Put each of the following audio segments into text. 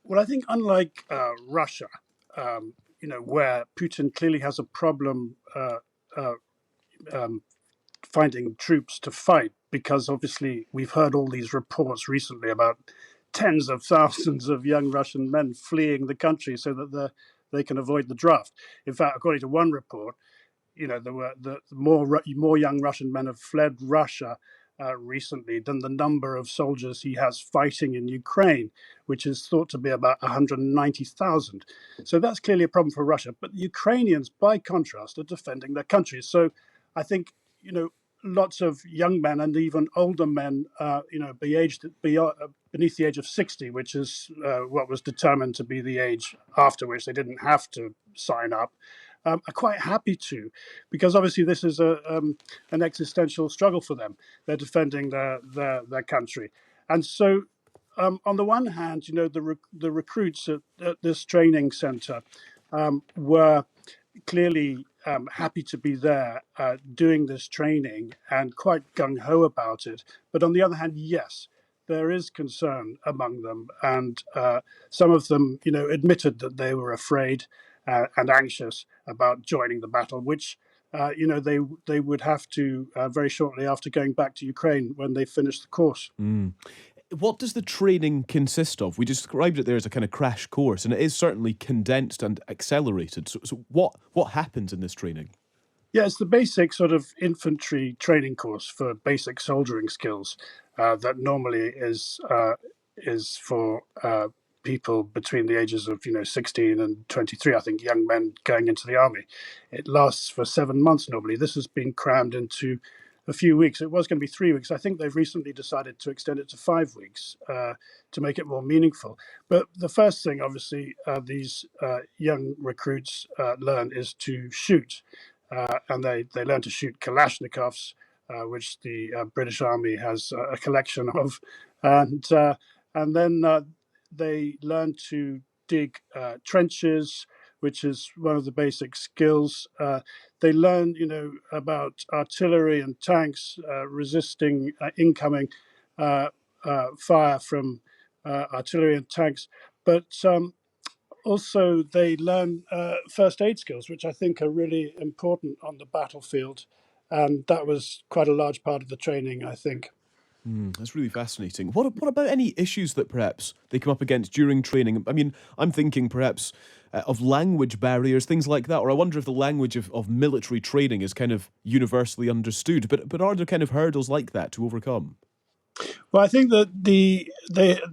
Well, I think unlike Russia, where Putin clearly has a problem uh, um, finding troops to fight, because obviously we've heard all these reports recently about tens of thousands of young Russian men fleeing the country so that they can avoid the draft. In fact, according to one report, there were more young Russian men have fled Russia recently than the number of soldiers he has fighting in Ukraine, which is thought to be about 190,000. So that's clearly a problem for Russia. But the Ukrainians, by contrast, are defending their country. So I think lots of young men and even older men, beneath the age of 60, which is what was determined to be the age after which they didn't have to sign up, are quite happy to, because obviously this is an existential struggle for them. They're defending their country, and so on the one hand, the recruits at this training center were clearly happy to be there doing this training and quite gung ho about it. But on the other hand, yes, there is concern among them, and some of them, admitted that they were afraid and anxious about joining the battle, which they would have to very shortly after going back to Ukraine when they finished the course. Mm. What does the training consist of? We described it there as a kind of crash course, and it is certainly condensed and accelerated. So what happens in this training? Yeah, it's the basic sort of infantry training course for basic soldiering skills that normally is for people between the ages of 16 and 23. I think young men going into the army. It lasts for 7 months normally. This has been crammed into a few weeks. It was going to be 3 weeks. I think they've recently decided to extend it to 5 weeks to make it more meaningful. But the first thing, obviously, these young recruits learn is to shoot. And they learn to shoot Kalashnikovs, which the British Army has a collection of, and then they learn to dig trenches, which is one of the basic skills. They learn, about artillery and tanks resisting incoming fire from artillery and tanks, but also they learn first aid skills, which I think are really important on the battlefield. And that was quite a large part of the training, I think. That's really fascinating. What about any issues that perhaps they come up against during training? I mean, I'm thinking perhaps of language barriers, things like that, or I wonder if the language of military training is kind of universally understood. But are there kind of hurdles like that to overcome? Well, I think that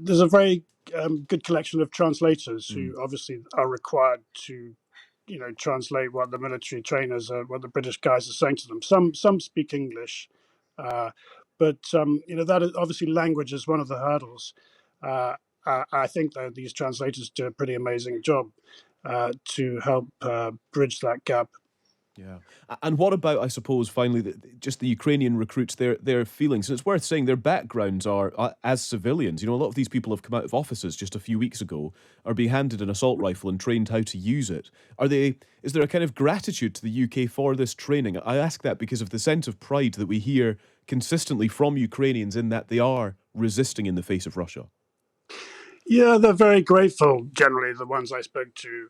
there's a very good collection of translators who obviously are required to, translate what the military trainers, what the British guys are saying to them. Some speak English, uh, but that is, obviously language is one of the hurdles. I think that these translators do a pretty amazing job to help bridge that gap. Yeah. And what about, I suppose, finally, just the Ukrainian recruits, their feelings? And it's worth saying their backgrounds are as civilians. A lot of these people have come out of offices just a few weeks ago, are being handed an assault rifle and trained how to use it. Is there a kind of gratitude to the UK for this training? I ask that because of the sense of pride that we hear consistently from Ukrainians in that they are resisting in the face of Russia. Yeah, they're very grateful. Generally, the ones I spoke to.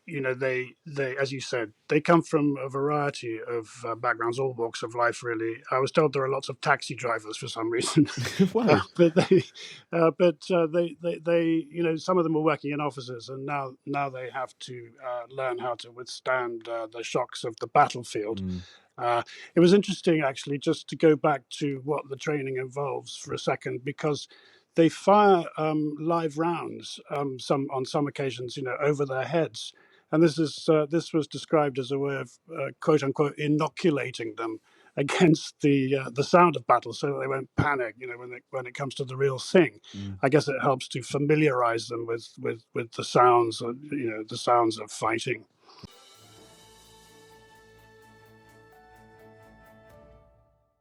They as you said, they come from a variety of backgrounds, all walks of life, really. I was told there are lots of taxi drivers for some reason. Wow. They some of them were working in offices, and now they have to learn how to withstand the shocks of the battlefield. uh, it was interesting, actually, just to go back to what the training involves for a second, because they fire live rounds, on some occasions, over their heads, and this was described as a way of quote unquote inoculating them against the sound of battle, so that they won't panic. When it comes to the real thing, I guess it helps to familiarize them with the sounds, the sounds of fighting.